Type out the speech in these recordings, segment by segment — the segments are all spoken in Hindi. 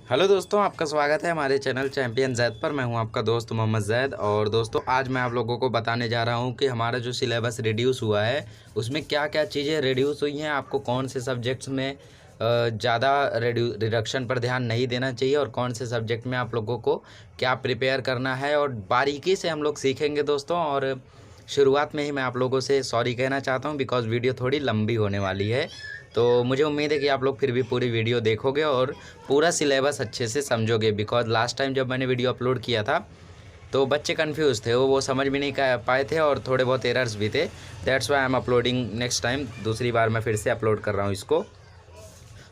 हेलो दोस्तों, आपका स्वागत है हमारे चैनल चैंपियन जैद पर। मैं हूं आपका दोस्त मोहम्मद जैद। और दोस्तों, आज मैं आप लोगों को बताने जा रहा हूं कि हमारा जो सिलेबस रिड्यूस हुआ है उसमें क्या क्या चीज़ें रिड्यूस हुई हैं, आपको कौन से सब्जेक्ट्स में ज़्यादा रिडक्शन पर ध्यान नहीं देना चाहिए और कौन से सब्जेक्ट में आप लोगों को क्या प्रिपेयर करना है, और बारीकी से हम लोग सीखेंगे दोस्तों। और शुरुआत में ही मैं आप लोगों से सॉरी कहना चाहता हूँ बिकॉज़ वीडियो थोड़ी लंबी होने वाली है। तो मुझे उम्मीद है कि आप लोग फिर भी पूरी वीडियो देखोगे और पूरा सिलेबस अच्छे से समझोगे। बिकॉज़ लास्ट टाइम जब मैंने वीडियो अपलोड किया था तो बच्चे कंफ्यूज थे, वो समझ भी नहीं पाए थे और थोड़े बहुत एरर्स भी थे। That's why I am uploading next time. दूसरी बार मैं फिर से अपलोड कर रहा हूँ इसको।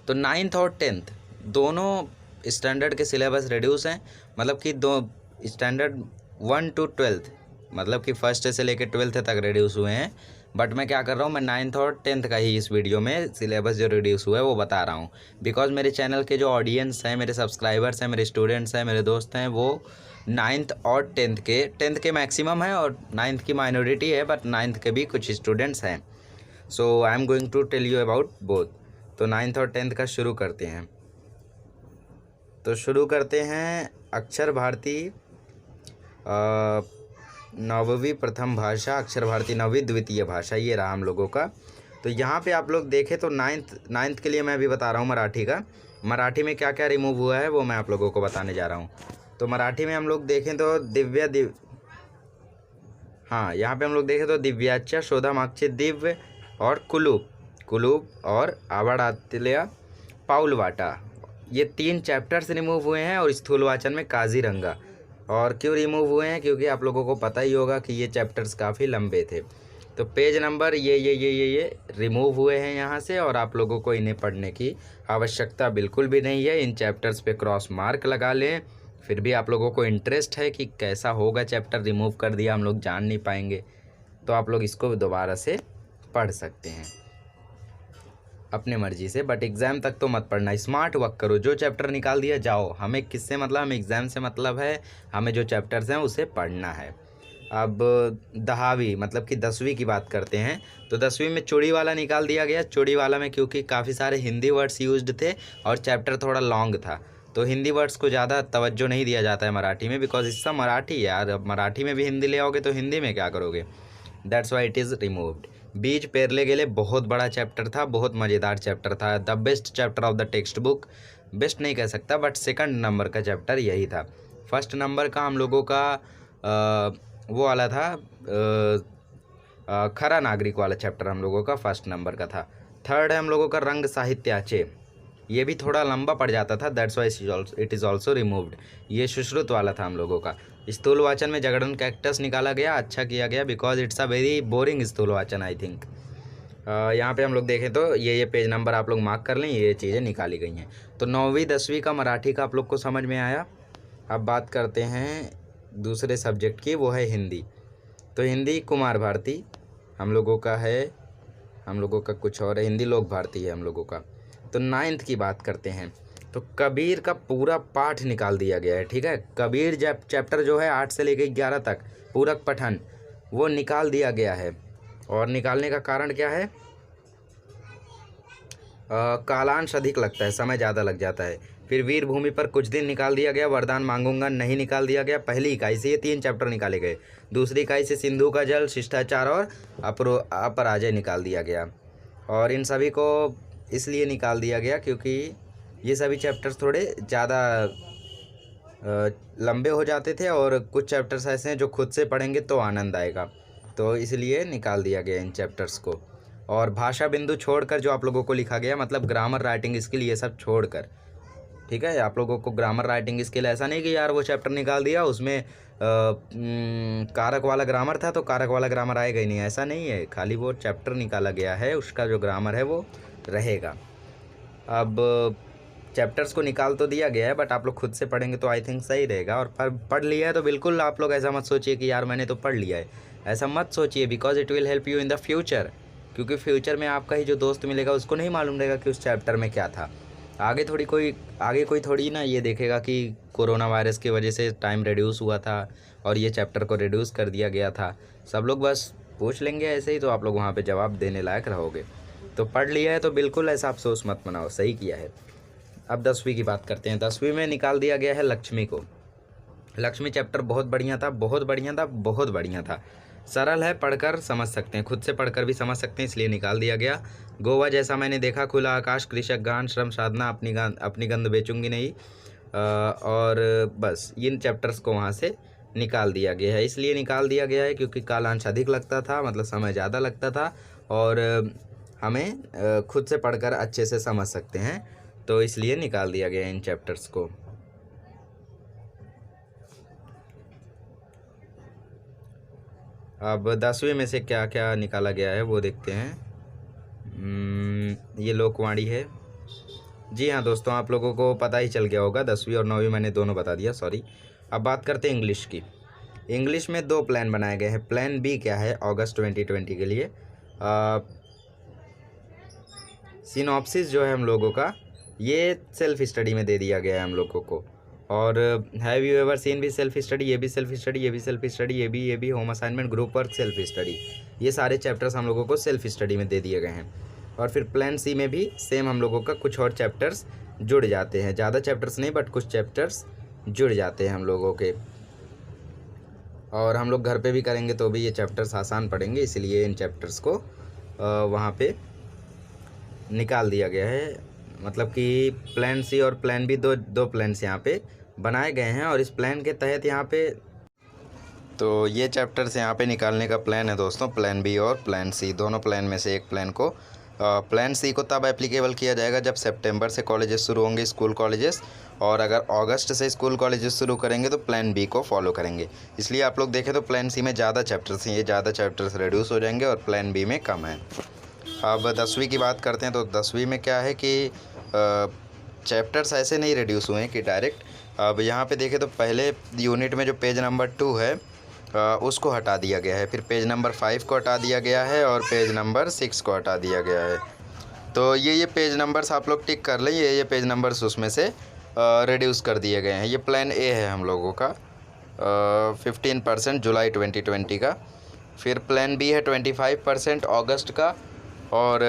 तो 9th और 10th दोनों स्टैंडर्ड के सिलेबस रिड्यूस हैं, मतलब कि दो स्टैंडर्ड 1 to 12th, मतलब कि फर्स्ट से लेकर 12th तक रिड्यूस हुए हैं। बट मैं क्या कर रहा हूँ, मैं 9th और 10th का ही इस वीडियो में सिलेबस जो रिड्यूस हुआ है वो बता रहा हूँ। बिकॉज मेरे चैनल के जो ऑडियंस हैं, मेरे सब्सक्राइबर्स हैं, मेरे स्टूडेंट्स हैं, मेरे दोस्त हैं, वो 9th और 10th के मैक्सिमम है और 9th की माइनॉरिटी है, बट 9th के भी कुछ स्टूडेंट्स हैं। So I am going to tell you about both. तो 9th और 10th का शुरू करते हैं। तो शुरू करते हैं अक्षर भारती नववीं प्रथम भाषा, अक्षर भारती नववीं द्वितीय भाषा, ये रहा हम लोगों का। तो यहाँ पे आप लोग देखें तो नाइन्थ के लिए मैं अभी बता रहा हूँ मराठी का। मराठी में क्या क्या रिमूव हुआ है वो मैं आप लोगों को बताने जा रहा हूँ। तो मराठी में हम लोग देखें तो यहाँ पे हम लोग देखें तो दिव्याच्या, शोधामागचे दिव्य और कुलूप और आवाडातल्या पाऊलवाटा, ये 3 चैप्टर्स रिमूव हुए हैं। और स्थूलवाचन में काजीरंगा। और क्यों रिमूव हुए हैं, क्योंकि आप लोगों को पता ही होगा कि ये चैप्टर्स काफ़ी लंबे थे। तो पेज नंबर ये रिमूव हुए हैं यहाँ से, और आप लोगों को इन्हें पढ़ने की आवश्यकता बिल्कुल भी नहीं है। इन चैप्टर्स पे क्रॉस मार्क लगा लें। फिर भी आप लोगों को इंटरेस्ट है कि कैसा होगा, चैप्टर रिमूव कर दिया हम लोग जान नहीं पाएंगे, तो आप लोग इसको दोबारा से पढ़ सकते हैं अपने मर्जी से। बट एग्ज़ाम तक तो मत पढ़ना, स्मार्ट वर्क करो। जो चैप्टर निकाल दिया जाओ, हमें किससे मतलब, हमें एग्ज़ाम से मतलब है, हमें जो चैप्टर्स हैं उसे पढ़ना है। अब 10वीं मतलब कि 10वीं की बात करते हैं। तो 10वीं में चूड़ी वाला निकाल दिया गया। चूड़ी वाला में क्योंकि काफ़ी सारे हिंदी वर्ड्स यूज्ड थे और चैप्टर थोड़ा लॉन्ग था, तो हिंदी वर्ड्स को ज़्यादा तवज्जो नहीं दिया जाता है मराठी में, बिकॉज इसका मराठी है यार। अब मराठी में भी हिंदी ले आओगे तो हिंदी में क्या करोगे। That's why it is removed. बीज पेरले गेले बहुत बड़ा चैप्टर था, बहुत मज़ेदार चैप्टर था, the best chapter of the text book. Best नहीं कह सकता, बट सेकंड नंबर का चैप्टर यही था। फर्स्ट नंबर का हम लोगों का वो वाला था, खरा नागरिक वाला चैप्टर हम लोगों का फर्स्ट नंबर का था। थर्ड है हम लोगों का रंग साहित्याचे, ये भी थोड़ा लंबा पड़ जाता था, that's why it is also removed. ये सुश्रुत वाला था हम लोगों का। स्थूल वाचन में जगड़न कैक्टस निकाला गया, अच्छा किया गया, because it's a very boring स्थूल वाचन आई थिंक। यहाँ पे हम लोग देखें तो ये पेज नंबर आप लोग मार्क कर लें, ये चीज़ें निकाली गई हैं। तो 9वीं 10वीं का मराठी का आप लोग को समझ में आया। अब बात करते हैं दूसरे सब्जेक्ट की, वो है हिंदी। तो हिंदी कुमार भारती हम लोगों का है, हम लोगों का कुछ और है, हिंदी लोक भारती है हम लोगों का। तो 9th की बात करते हैं। तो कबीर का पूरा पाठ निकाल दिया गया है, ठीक है। कबीर चैप्टर जो है 8 से लेकर 11 तक पूरक पठन वो निकाल दिया गया है। और निकालने का कारण क्या है, कालांश अधिक लगता है, समय ज़्यादा लग जाता है। फिर वीर भूमि पर कुछ दिन निकाल दिया गया, वरदान मांगूंगा नहीं निकाल दिया गया। पहली इकाई से ये 3 चैप्टर निकाले गए। दूसरी इकाई से सिंधु का जल, शिष्टाचार और अपराजय निकाल दिया गया। और इन सभी को इसलिए निकाल दिया गया क्योंकि ये सभी चैप्टर्स थोड़े ज़्यादा लंबे हो जाते थे, और कुछ चैप्टर्स ऐसे हैं जो खुद से पढ़ेंगे तो आनंद आएगा, तो इसलिए निकाल दिया गया इन चैप्टर्स को। और भाषा बिंदु छोड़कर जो आप लोगों को लिखा गया, मतलब ग्रामर राइटिंग स्किल ये सब छोड़कर, ठीक है। आप लोगों को ग्रामर राइटिंग स्किल, ऐसा नहीं कि यार वो चैप्टर निकाल दिया उसमें कारक वाला ग्रामर था तो कारक वाला ग्रामर आएगा ही नहीं, ऐसा नहीं है। खाली वो चैप्टर निकाला गया है, उसका जो ग्रामर है वो रहेगा। अब चैप्टर्स को निकाल तो दिया गया है, बट आप लोग खुद से पढ़ेंगे तो आई थिंक सही रहेगा। और पढ़ लिया है तो बिल्कुल आप लोग ऐसा मत सोचिए कि यार मैंने तो पढ़ लिया है, ऐसा मत सोचिए, because it will help you in the future. क्योंकि फ्यूचर में आपका ही जो दोस्त मिलेगा उसको नहीं मालूम रहेगा कि उस चैप्टर में क्या था। आगे कोई थोड़ी ना ये देखेगा कि कोरोना वायरस की वजह से टाइम रिड्यूस हुआ था और ये चैप्टर को रिड्यूस कर दिया गया था। सब लोग बस पूछ लेंगे ऐसे ही, तो आप लोग वहाँ पे जवाब देने लायक रहोगे। तो पढ़ लिया है तो बिल्कुल ऐसा अफसोस मत मनाओ, सही किया है। अब 10वीं की बात करते हैं। 10वीं में निकाल दिया गया है लक्ष्मी को। लक्ष्मी चैप्टर बहुत बढ़िया था, बहुत बढ़िया था, बहुत बढ़िया था। सरल है, पढ़कर समझ सकते हैं, खुद से पढ़कर भी समझ सकते हैं, इसलिए निकाल दिया गया। गोवा जैसा मैंने देखा, खुला आकाश, कृषक गान, श्रम साधना, अपनी गंध बेचूंगी नहीं, और बस इन चैप्टर्स को वहाँ से निकाल दिया गया है। इसलिए निकाल दिया गया है क्योंकि कालांश अधिक लगता था, मतलब समय ज़्यादा लगता था, और हमें खुद से पढ़कर अच्छे से समझ सकते हैं, तो इसलिए निकाल दिया गया इन चैप्टर्स को। अब 10वीं में से क्या क्या निकाला गया है वो देखते हैं। ये लोकवाणी है। जी हाँ दोस्तों, आप लोगों को पता ही चल गया होगा, 10वीं और 9वीं मैंने दोनों बता दिया, सॉरी। अब बात करते हैं इंग्लिश की। इंग्लिश में 2 प्लान बनाए गए हैं। प्लान बी क्या है अगस्त 2020 के लिए, सिनॉप्सिस जो है हम लोगों का, ये सेल्फ स्टडी में दे दिया गया है हम लोगों को। और हैव यू एवर सीन भी सेल्फ स्टडी, ये भी सेल्फ स्टडी, ये भी सेल्फ स्टडी, ये भी home assignment, group work, self study, ये सारे चैप्टर्स हम लोगों को सेल्फ स्टडी में दे दिए गए हैं। और फिर प्लान सी में भी सेम हम लोगों का कुछ और चैप्टर्स जुड़ जाते हैं, ज़्यादा चैप्टर्स नहीं बट कुछ चैप्टर्स जुड़ जाते हैं हम लोगों के। और हम लोग घर पे भी करेंगे तो भी ये चैप्टर्स आसान पड़ेंगे, इसलिए इन चैप्टर्स को वहाँ पे निकाल दिया गया है। मतलब कि प्लान सी और प्लान बी, दो प्लान्स यहाँ पे बनाए गए हैं, और इस प्लान के तहत यहाँ पे तो ये चैप्टर्स यहाँ पे निकालने का प्लान है दोस्तों, प्लान बी और प्लान सी, दोनों प्लान में से एक प्लान को। प्लान सी को तब एप्लीकेबल किया जाएगा जब सितंबर से कॉलेजेस शुरू होंगे, स्कूल कॉलेजेस, और अगर अगस्त से स्कूल कॉलेजेस शुरू करेंगे तो प्लान बी को फॉलो करेंगे। इसलिए आप लोग देखें तो प्लान सी में ज़्यादा चैप्टर्स हैं, ये ज़्यादा चैप्टर्स रिड्यूस हो जाएंगे और प्लान बी में कम है। अब 10वीं की बात करते हैं तो 10वीं में क्या है कि चैप्टर्स ऐसे नहीं रिड्यूस हुए हैं कि डायरेक्ट। अब यहाँ पे देखें तो पहले यूनिट में जो पेज नंबर 2 है उसको हटा दिया गया है, फिर पेज नंबर 5 को हटा दिया गया है, और पेज नंबर 6 को हटा दिया गया है। तो ये पेज नंबर्स आप लोग टिक कर लें, ये पेज नंबर्स उसमें से रिड्यूस कर दिए गए हैं। ये प्लान ए है हम लोगों का 15% जुलाई 2020 का, फिर प्लान बी है 25% अगस्त का, और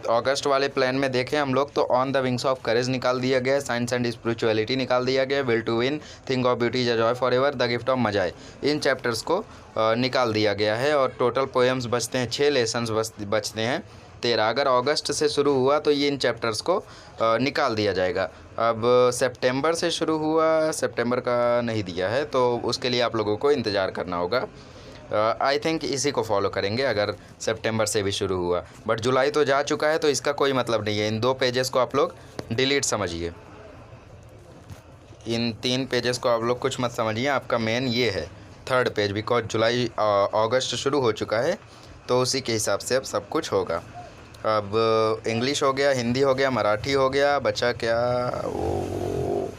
अगस्त वाले प्लान में देखें हम लोग तो on the wings of courage निकाल दिया गया है, साइंस एंड स्पिरिचुअलिटी निकाल दिया गया है, will to win, thing of beauty is a joy forever, the gift of magi, इन चैप्टर्स को निकाल दिया गया है। और टोटल पोएम्स बचते हैं 6 लेसन्स बचते हैं 13। अगर अगस्त से शुरू हुआ तो ये इन चैप्टर्स को निकाल दिया जाएगा। अब सितंबर से शुरू हुआ, सितंबर का नहीं दिया है, तो उसके लिए आप लोगों को इंतज़ार करना होगा। आई थिंक इसी को फॉलो करेंगे अगर सितंबर से भी शुरू हुआ, बट जुलाई तो जा चुका है तो इसका कोई मतलब नहीं है। इन 2 पेजेस को आप लोग डिलीट समझिए, इन 3 पेजेस को आप लोग कुछ मत समझिए। आपका मेन ये है 3rd पेज, बिकॉज जुलाई अगस्त शुरू हो चुका है तो उसी के हिसाब से अब सब कुछ होगा। अब इंग्लिश हो गया, हिंदी हो गया, मराठी हो गया, बचा क्या, वो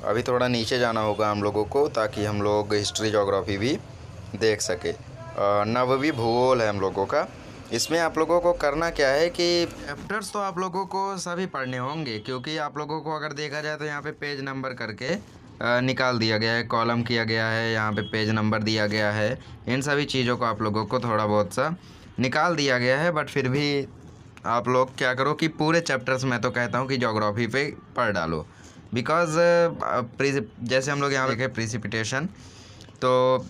अभी थोड़ा नीचे जाना होगा हम लोगों को ताकि हम लोग हिस्ट्री ज्योग्राफी भी देख सके। 9वीं भूगोल है हम लोगों का। इसमें आप लोगों को करना क्या है कि चैप्टर्स तो आप लोगों को सभी पढ़ने होंगे, क्योंकि आप लोगों को अगर देखा जाए तो यहाँ पे पेज नंबर करके निकाल दिया गया है, कॉलम किया गया है, यहाँ पे पेज नंबर दिया गया है, इन सभी चीज़ों को आप लोगों को थोड़ा बहुत सा निकाल दिया गया है। बट फिर भी आप लोग क्या करो कि पूरे चैप्टर्स मैं तो कहता हूँ कि ज्योग्राफी पे पढ़ डालो, बिकॉज जैसे हम लोग यहाँ देखें प्रिसिपिटेशन, तो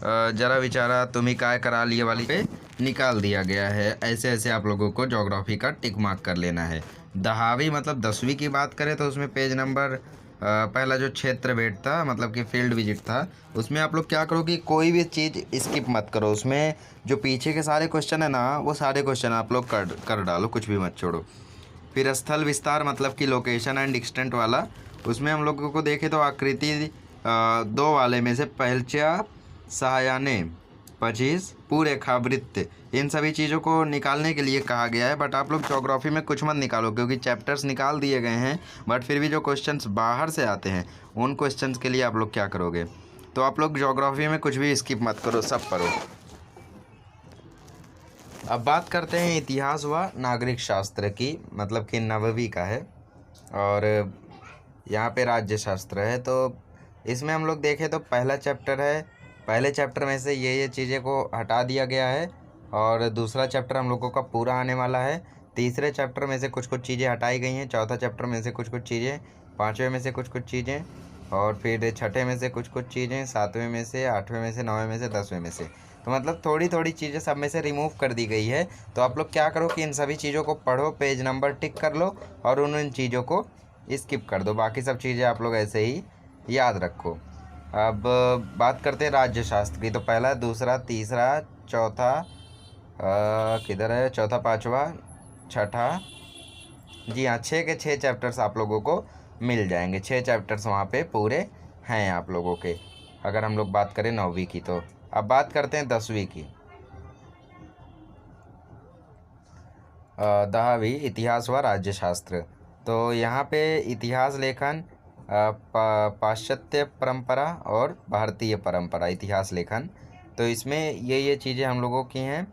जरा बेचारा तुम्ही काय करा लिए वाली पे निकाल दिया गया है। ऐसे ऐसे आप लोगों को ज्योग्राफी का टिक मार्क कर लेना है। 10वीं मतलब 10वीं की बात करें तो उसमें पेज नंबर पहला जो क्षेत्र भेंट था, मतलब कि फील्ड विजिट था, उसमें आप लोग क्या करो कि कोई भी चीज़ स्किप मत करो। उसमें जो पीछे के सारे क्वेश्चन है ना, वो सारे क्वेश्चन आप लोग कर डालो, कुछ भी मत छोड़ो। फिर स्थल विस्तार मतलब कि लोकेशन एंड एक्सटेंट वाला, उसमें हम लोगों को देखें तो आकृति 2 वाले में से पहलच्या सहायाने 25 पूरे खावृत्त, इन सभी चीज़ों को निकालने के लिए कहा गया है। बट आप लोग ज्योग्राफी में कुछ मत निकालो, क्योंकि चैप्टर्स निकाल दिए गए हैं, बट फिर भी जो क्वेश्चंस बाहर से आते हैं उन क्वेश्चंस के लिए आप लोग क्या करोगे, तो आप लोग ज्योग्राफी में कुछ भी स्किप मत करो, सब पढ़ो। अब बात करते हैं इतिहास व नागरिक शास्त्र की, मतलब कि 9वीं का है, और यहाँ पे राज्य शास्त्र है। तो इसमें हम लोग देखें तो पहला चैप्टर है, पहले चैप्टर में से ये चीज़ें को हटा दिया गया है, और दूसरा चैप्टर हम लोगों का पूरा आने वाला है। तीसरे चैप्टर में से कुछ कुछ चीज़ें हटाई गई हैं, चौथा चैप्टर में से कुछ कुछ चीज़ें, पाँचवें में से कुछ कुछ चीज़ें, और फिर छठे में से कुछ कुछ चीज़ें, सातवें में से, आठवें में से, नौवें में से, 10वें में से। तो मतलब थोड़ी थोड़ी चीज़ें सब में से रिमूव कर दी गई है। तो आप लोग क्या करो कि इन सभी चीज़ों को पढ़ो, पेज नंबर टिक कर लो और उन चीज़ों को स्किप कर दो। बाकी सब चीज़ें आप लोग ऐसे ही याद रखो। अब बात करते हैं राज्यशास्त्र की। तो पहला, दूसरा, तीसरा, चौथा, किधर है, चौथा, पाँचवा, छठा, जी हाँ, 6 के 6 चैप्टर्स आप लोगों को मिल जाएंगे। 6 चैप्टर्स वहाँ पे पूरे हैं आप लोगों के, अगर हम लोग बात करें 9वीं की। तो अब बात करते हैं 10वीं की। 10वीं इतिहास व राज्यशास्त्र। तो यहाँ पे इतिहास लेखन, पाश्चात्य परंपरा और भारतीय परंपरा, इतिहास लेखन। तो इसमें ये चीज़ें हम लोगों की हैं।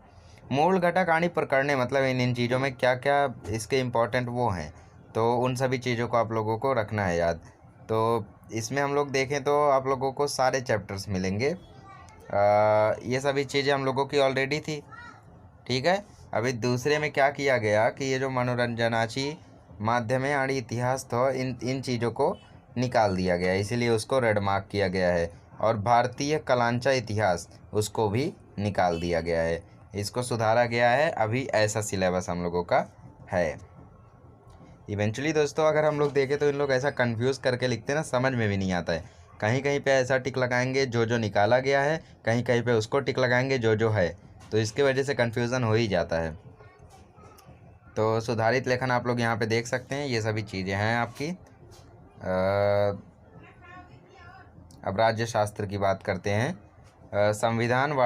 मूल घटक आणि प्रकरणे, मतलब इन चीज़ों में क्या क्या इसके इम्पोर्टेंट वो हैं, तो उन सभी चीज़ों को आप लोगों को रखना है याद। तो इसमें हम लोग देखें तो आप लोगों को सारे चैप्टर्स मिलेंगे। ये सभी चीज़ें हम लोगों की ऑलरेडी थी, ठीक है। अभी दूसरे में क्या किया गया कि ये जो मनोरंजनाची माध्यमे आणि इतिहास था, इन चीज़ों को निकाल दिया गया, इसीलिए उसको रेड मार्क किया गया है। और भारतीय कलांचा इतिहास, उसको भी निकाल दिया गया है, इसको सुधारा गया है। अभी ऐसा सिलेबस हम लोगों का है। इवेंचुअली दोस्तों अगर हम लोग देखें तो इन लोग ऐसा कंफ्यूज करके लिखते हैं ना, समझ में भी नहीं आता है। कहीं कहीं पे ऐसा टिक लगाएंगे जो जो निकाला गया है, कहीं कहीं पे उसको टिक लगाएंगे जो जो है, तो इसके वजह से कन्फ्यूज़न हो ही जाता है। तो सुधारित लेखन आप लोग यहाँ पे देख सकते हैं, ये सभी चीज़ें हैं आपकी। अब राज्यशास्त्र की बात करते हैं। संविधानाची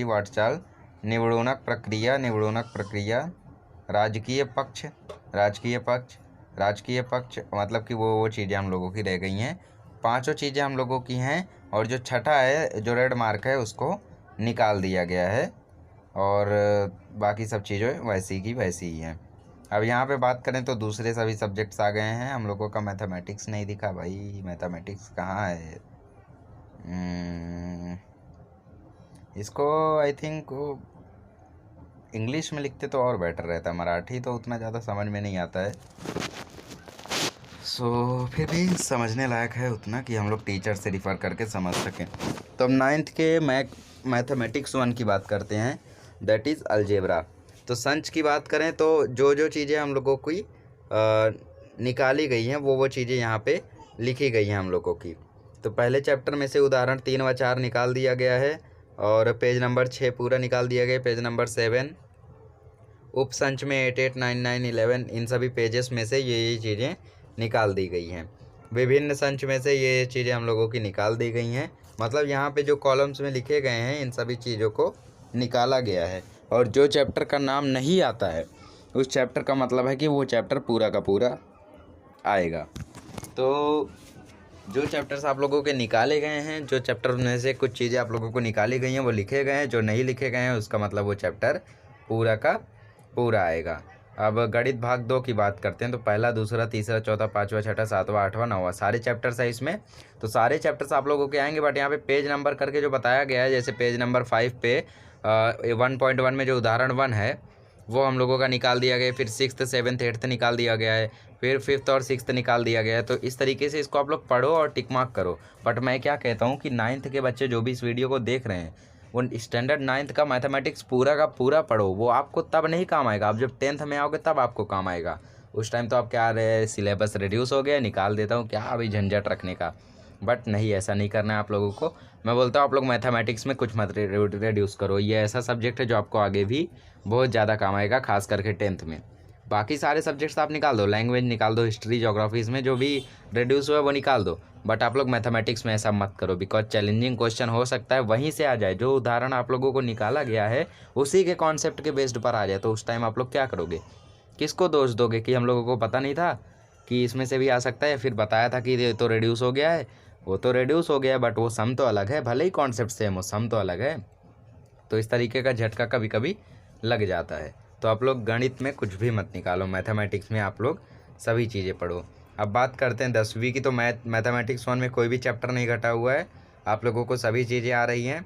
वाटचाल, निवडणूक प्रक्रिया, राजकीय पक्ष मतलब कि वो चीज़ें हम लोगों की रह गई हैं। 5 चीज़ें हम लोगों की हैं, और जो छठा है, जो रेड मार्क है, उसको निकाल दिया गया है, और बाकी सब चीज़ें वैसी की वैसी ही हैं। अब यहाँ पे बात करें तो दूसरे सभी सब्जेक्ट्स आ गए हैं। हम लोगों का मैथमेटिक्स नहीं दिखा भाई, मैथमेटिक्स कहाँ है? इसको आई थिंक इंग्लिश में लिखते तो और बेटर रहता, मराठी तो उतना ज़्यादा समझ में नहीं आता है। फिर भी समझने लायक है उतना कि हम लोग टीचर से रिफ़र करके समझ सकें। तो अब 9th के मैथमेटिक्स 1 की बात करते हैं, दैट इज़ अलजेब्रा। तो संच की बात करें तो जो जो चीज़ें हम लोगों की निकाली गई हैं, वो चीज़ें यहाँ पे लिखी गई हैं हम लोगों की। तो पहले चैप्टर में से उदाहरण 3 व 4 निकाल दिया गया है, और पेज नंबर 6 पूरा निकाल दिया गया, पेज नंबर 7, उपसंच में 8, 8, 9, 9, 11, इन सभी पेजेस में से ये चीज़ें निकाल दी गई हैं। विभिन्न संच में से ये चीज़ें हम लोगों की निकाल दी गई हैं। मतलब यहाँ पे जो कॉलम्स में लिखे गए हैं, इन सभी चीज़ों को निकाला गया है। और जो चैप्टर का नाम नहीं आता है, उस चैप्टर का मतलब है कि वो चैप्टर पूरा का पूरा आएगा। तो जो चैप्टर्स आप लोगों के निकाले गए हैं, जो चैप्टर में से कुछ चीज़ें आप लोगों को निकाली गई हैं, वो लिखे गए हैं। जो नहीं लिखे गए हैं, उसका मतलब वो चैप्टर पूरा का पूरा आएगा। अब गणित भाग 2 की बात करते हैं। तो पहला, दूसरा, तीसरा, चौथा, 5वां, छठा, 7वां, 8वां, 9वां, सारे चैप्टर्स हैं इसमें। तो सारे चैप्टर्स आप लोगों के आएंगे, बट यहाँ पे पेज नंबर करके जो बताया गया है, जैसे पेज नंबर 5 पे 1.1 में जो उदाहरण 1 है, वो हम लोगों का निकाल दिया गया। फिर 6th, 7th, 8th निकाल दिया गया है, फिर 5th और 6th निकाल दिया गया है। तो इस तरीके से इसको आप लोग पढ़ो और टिक मार्क करो। बट मैं क्या कहता हूँ कि 9th के बच्चे जो भी इस वीडियो को देख रहे हैं, वो स्टैंडर्ड 9th का मैथमेटिक्स पूरा का पूरा पढ़ो। वो आपको तब नहीं काम आएगा, आप जब 10th में आओगे तब आपको काम आएगा। उस टाइम तो आप क्या रहे, सिलेबस रिड्यूस हो गया, निकाल देता हूँ, क्या अभी झंझट रखने का। बट नहीं, ऐसा नहीं करना है आप लोगों को। मैं बोलता हूँ आप लोग मैथमेटिक्स में कुछ मत रिड्यूस करो। ये ऐसा सब्जेक्ट है जो आपको आगे भी बहुत ज़्यादा काम आएगा, खास करके 10th में। बाकी सारे सब्जेक्ट्स आप निकाल दो, लैंग्वेज निकाल दो, हिस्ट्री, ज्योग्राफीज़ में जो भी रिड्यूस हुआ है वो निकाल दो। बट आप लोग मैथमेटिक्स में ऐसा मत करो, बिकॉज चैलेंजिंग क्वेश्चन हो सकता है वहीं से आ जाए। जो उदाहरण आप लोगों को निकाला गया है, उसी के कॉन्सेप्ट के बेस्ड पर आ जाए, तो उस टाइम आप लोग क्या करोगे? किसको दोष दोगे कि हम लोगों को पता नहीं था कि इसमें से भी आ सकता है, फिर बताया था कि ये तो रिड्यूस हो गया है। वो तो रिड्यूस हो गया है, बट वो सम तो अलग है, भले ही कॉन्सेप्ट सेम हो, सम तो अलग है। तो इस तरीके का झटका कभी कभी लग जाता है। तो आप लोग गणित में कुछ भी मत निकालो, मैथमेटिक्स में आप लोग सभी चीज़ें पढ़ो। अब बात करते हैं 10वीं की। तो मैथमेटिक्स 1 में कोई भी चैप्टर नहीं घटा हुआ है, आप लोगों को सभी चीज़ें आ रही हैं।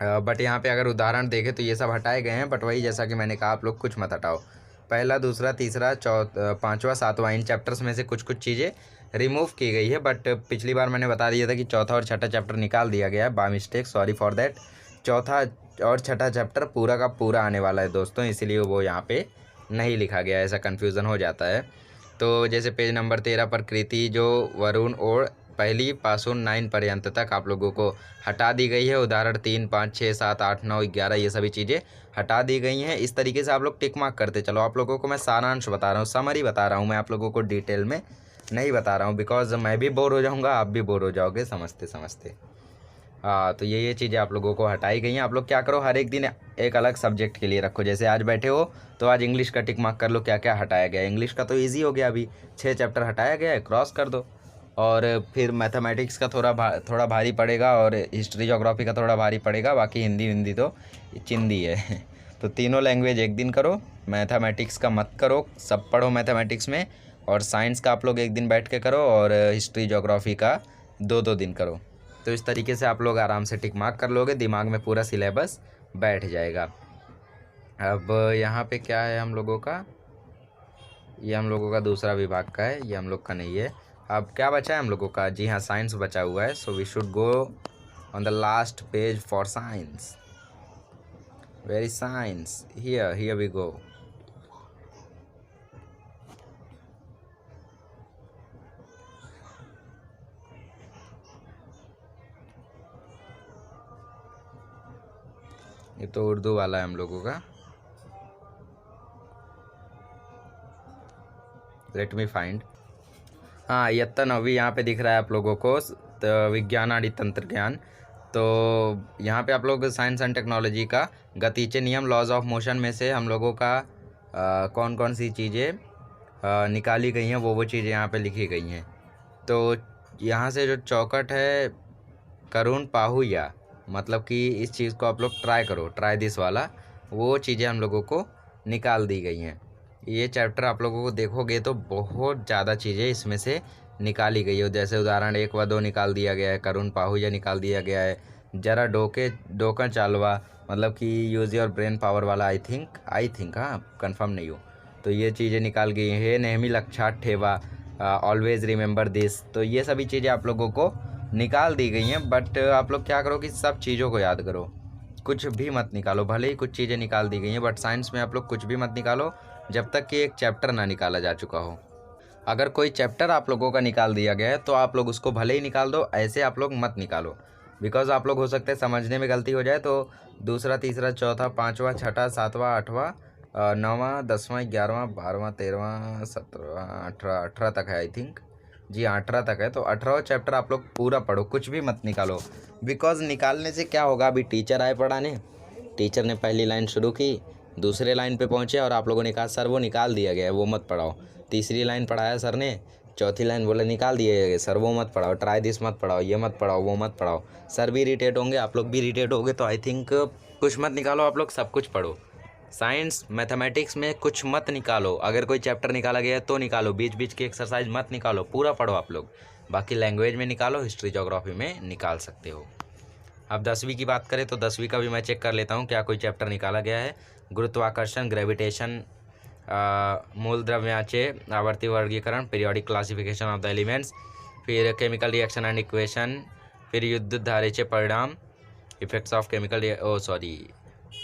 बट यहाँ पे अगर उदाहरण देखें तो ये सब हटाए गए हैं, बट वही जैसा कि मैंने कहा आप लोग कुछ मत हटाओ। पहला, दूसरा, तीसरा, पाँचवा, सातवां, इन चैप्टर्स में से कुछ कुछ चीज़ें रिमूव की गई है। बट पिछली बार मैंने बता दिया था कि चौथा और छठा चैप्टर निकाल दिया गया है by mistake, sorry for that. चौथा और छठा चैप्टर पूरा का पूरा आने वाला है दोस्तों, इसलिए वो यहाँ पे नहीं लिखा गया है, ऐसा कन्फ्यूज़न हो जाता है। तो जैसे पेज नंबर 13 पर कृति जो वरुण और पहली पासुन 9 पर्यंत तक आप लोगों को हटा दी गई है। उदाहरण 3, 5, 6, 7, 8, 9, 11 ये सभी चीज़ें हटा दी गई हैं। इस तरीके से आप लोग टिक मार्क करते चलो। आप लोगों को मैं सारांश बता रहा हूँ, समरी बता रहा हूँ, मैं आप लोगों को डिटेल में नहीं बता रहा हूँ, बिकॉज मैं भी बोर हो जाऊँगा, आप भी बोर हो जाओगे समझते समझते। हाँ, तो ये चीज़ें आप लोगों को हटाई गई हैं। आप लोग क्या करो, हर एक दिन एक अलग सब्जेक्ट के लिए रखो। जैसे आज बैठे हो तो आज इंग्लिश का टिक मार्क कर लो, क्या क्या हटाया गया है। इंग्लिश का तो इजी हो गया, अभी 6 चैप्टर हटाया गया है, क्रॉस कर दो। और फिर मैथमेटिक्स का थोड़ा भारी पड़ेगा, और हिस्ट्री ज्योग्राफी का थोड़ा भारी पड़ेगा, बाकी हिंदी तो चिंदी है। तो तीनों लैंग्वेज एक दिन करो, मैथमेटिक्स का मत करो, सब पढ़ो मैथमेटिक्स में। और साइंस का आप लोग एक दिन बैठ के करो, और हिस्ट्री ज्योग्राफी का 2-2 दिन करो। तो इस तरीके से आप लोग आराम से टिक मार्क कर लोगे, दिमाग में पूरा सिलेबस बैठ जाएगा। अब यहाँ पे क्या है हम लोगों का, ये हम लोगों का दूसरा विभाग का है, ये हम लोग का नहीं है। अब क्या बचा है हम लोगों का, जी हाँ साइंस बचा हुआ है। So we should go on the last page for science. Very science, here we go. ये तो उर्दू वाला है हम लोगों का, लेट मी फाइंड। हाँ, इयत्ता 9वीं यहाँ पे दिख रहा है आप लोगों को, विज्ञान आदि तंत्र ज्ञान। तो यहाँ पे आप लोग साइंस एंड टेक्नोलॉजी का गतिज नियम, लॉज ऑफ मोशन में से हम लोगों का कौन कौन सी चीज़ें निकाली गई हैं, वो चीज़ें यहाँ पे लिखी गई हैं। तो यहाँ से जो चौकट है करुण पाहुया, मतलब कि इस चीज़ को आप लोग ट्राई करो, ट्राई दिस वाला, वो चीज़ें हम लोगों को निकाल दी गई हैं। ये चैप्टर आप लोगों को देखोगे तो बहुत ज़्यादा चीज़ें इसमें से निकाली गई है। जैसे उदाहरण 1 व 2 निकाल दिया गया है, करुण पाहुया निकाल दिया गया है, जरा डोका चालवा, मतलब कि यूज़ योर ब्रेन पावर वाला, आई थिंक हाँ कंफर्म नहीं हो, तो ये चीज़ें निकाल गई हैं। नेहमी लक्षात ठेवा, ऑलवेज रिमेंबर दिस, तो ये सभी चीज़ें आप लोगों को निकाल दी गई हैं। बट आप लोग क्या करो कि सब चीज़ों को याद करो, कुछ भी मत निकालो। भले ही कुछ चीज़ें निकाल दी गई हैं, बट साइंस में आप लोग कुछ भी मत निकालो जब तक कि एक चैप्टर ना निकाला जा चुका हो। अगर कोई चैप्टर आप लोगों का निकाल दिया गया है तो आप लोग उसको भले ही निकाल दो, ऐसे आप लोग मत निकालो, बिकॉज आप लोग हो सकते हैं समझने में गलती हो जाए। तो दूसरा, तीसरा, चौथा, पाँचवा, छठा, सातवां, आठवां, 9वां, 10वां, 11वां, 12वां, 13वां, 17वां, 18 तक है आई थिंक, जी हाँ 18 तक है। तो 18वां चैप्टर आप लोग पूरा पढ़ो, कुछ भी मत निकालो, बिकॉज निकालने से क्या होगा, अभी टीचर आए पढ़ाने, टीचर ने पहली लाइन शुरू की, दूसरे लाइन पे पहुँचे और आप लोगों ने कहा सर वो निकाल दिया गया है, वो मत पढ़ाओ। तीसरी लाइन पढ़ाया सर ने, चौथी लाइन बोले निकाल दिए गए सर, वो मत पढ़ाओ, ट्राई दिस मत पढ़ाओ, ये मत पढ़ाओ, वो मत पढ़ाओ। सर भी इरिटेट होंगे, आप लोग भी इरिटेट होगे। तो आई थिंक कुछ मत निकालो, आप लोग सब कुछ पढ़ो। साइंस मैथमेटिक्स में कुछ मत निकालो, अगर कोई चैप्टर निकाला गया है तो निकालो, बीच बीच की एक्सरसाइज मत निकालो, पूरा पढ़ो आप लोग। बाकी लैंग्वेज में निकालो, हिस्ट्री ज्योग्राफी में निकाल सकते हो। अब 10वीं की बात करें तो 10वीं का भी मैं चेक कर लेता हूँ क्या कोई चैप्टर निकाला गया है। गुरुत्वाकर्षण, ग्रेविटेशन, मूल द्रव्यांचे, आवर्ती वर्गीकरण, periodic classification of the elements, फिर केमिकल रिएक्शन एंड इक्वेशन, फिर युद्ध धारेचे परिणाम, effects of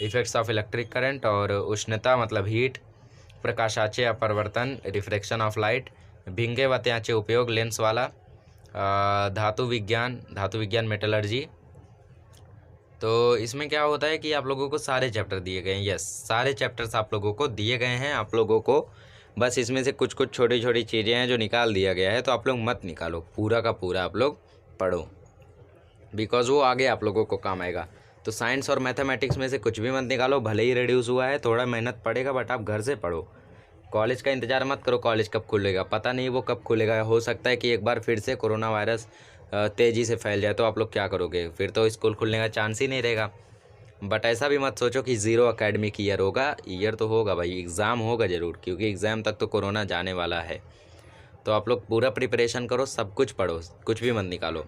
effects of electric current, और उष्णता मतलब हीट, प्रकाशाचे अपवर्तन, रिफ्रैक्शन ऑफ लाइट, भिंगे व त्याचे उपयोग, लेंस वाला, धातु विज्ञान मेटलर्जी। तो इसमें क्या होता है कि आप लोगों को सारे चैप्टर दिए गए हैं, यस सारे चैप्टर्स आप लोगों को दिए गए हैं। आप लोगों को बस इसमें से कुछ कुछ छोटी छोटी चीज़ें हैं जो निकाल दिया गया है, तो आप लोग मत निकालो, पूरा का पूरा आप लोग पढ़ो, बिकॉज वो आगे आप लोगों को काम आएगा। तो साइंस और मैथमेटिक्स में से कुछ भी मत निकालो, भले ही रिड्यूस हुआ है, थोड़ा मेहनत पड़ेगा, बट आप घर से पढ़ो। कॉलेज का इंतज़ार मत करो, कॉलेज कब खुलेगा पता नहीं, वो कब खुलेगा, हो सकता है कि एक बार फिर से कोरोना वायरस तेज़ी से फैल जाए, तो आप लोग क्या करोगे, फिर तो स्कूल खुलने का चांस ही नहीं रहेगा। बट ऐसा भी मत सोचो कि ज़ीरो एकेडमिक ईयर होगा, ईयर तो होगा भाई, एग्ज़ाम होगा ज़रूर, क्योंकि एग्ज़ाम तक तो कोरोना जाने वाला है। तो आप लोग पूरा प्रिपरेशन करो, सब कुछ पढ़ो, कुछ भी मत निकालो।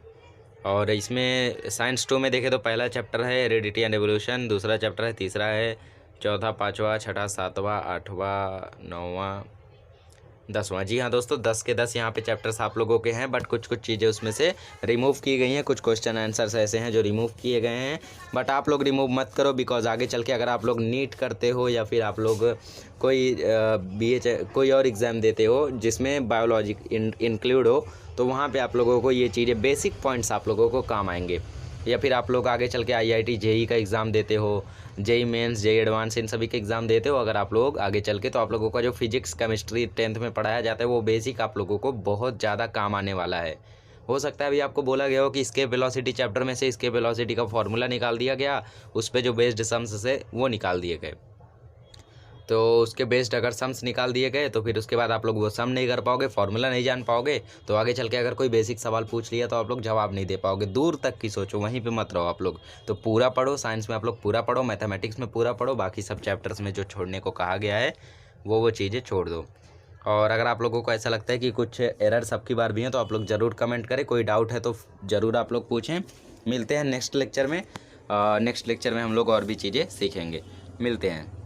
और इसमें साइंस 2 में देखें तो पहला चैप्टर है हेरेडिटी एंड एवोल्यूशन, दूसरा चैप्टर है, तीसरा है, चौथा, पाँचवा, छठा, सातवां, आठवां, नौवां, 10वां। जी हाँ दोस्तों, 10 के 10 यहाँ पे चैप्टर्स आप लोगों के हैं, बट कुछ कुछ चीज़ें उसमें से रिमूव की गई हैं। कुछ क्वेश्चन आंसर्स ऐसे हैं जो रिमूव किए गए हैं, बट आप लोग रिमूव मत करो, बिकॉज आगे चल के अगर आप लोग नीट करते हो या फिर आप लोग कोई कोई और एग्ज़ाम देते हो जिसमें बायोलॉजी इंक्लूड हो, तो वहाँ पे आप लोगों को ये चीज़ें, बेसिक पॉइंट्स आप लोगों को काम आएंगे। या फिर आप लोग आगे चल के IIT JEE का एग्ज़ाम देते हो, JEE मेंस, JEE एडवांस, इन सभी के एग्ज़ाम देते हो अगर आप लोग आगे चल के, तो आप लोगों का जो फिजिक्स केमिस्ट्री 10th में पढ़ाया जाता है वो बेसिक आप लोगों को बहुत ज़्यादा काम आने वाला है। हो सकता है अभी आपको बोला गया हो कि एस्केप वेलोसिटी चैप्टर में से एस्केप वेलोसिटी का फॉर्मूला निकाल दिया गया, उस पर जो बेस्ड सम्स से वो निकाल दिए गए, तो उसके बेस्ड अगर सम्स निकाल दिए गए तो फिर उसके बाद आप लोग वो सम नहीं कर पाओगे, फार्मूला नहीं जान पाओगे, तो आगे चल के अगर कोई बेसिक सवाल पूछ लिया तो आप लोग जवाब नहीं दे पाओगे। दूर तक की सोचो, वहीं पे मत रहो आप लोग। तो पूरा पढ़ो, साइंस में आप लोग पूरा पढ़ो, मैथमेटिक्स में पूरा पढ़ो, बाकी सब चैप्टर्स में जो छोड़ने को कहा गया है वो चीज़ें छोड़ दो। और अगर आप लोगों को ऐसा लगता है कि कुछ एरर सबकी बार भी हैं तो आप लोग ज़रूर कमेंट करें, कोई डाउट है तो ज़रूर आप लोग पूछें। मिलते हैं नेक्स्ट लेक्चर में। नेक्स्ट लेक्चर में हम लोग और भी चीज़ें सीखेंगे। मिलते हैं।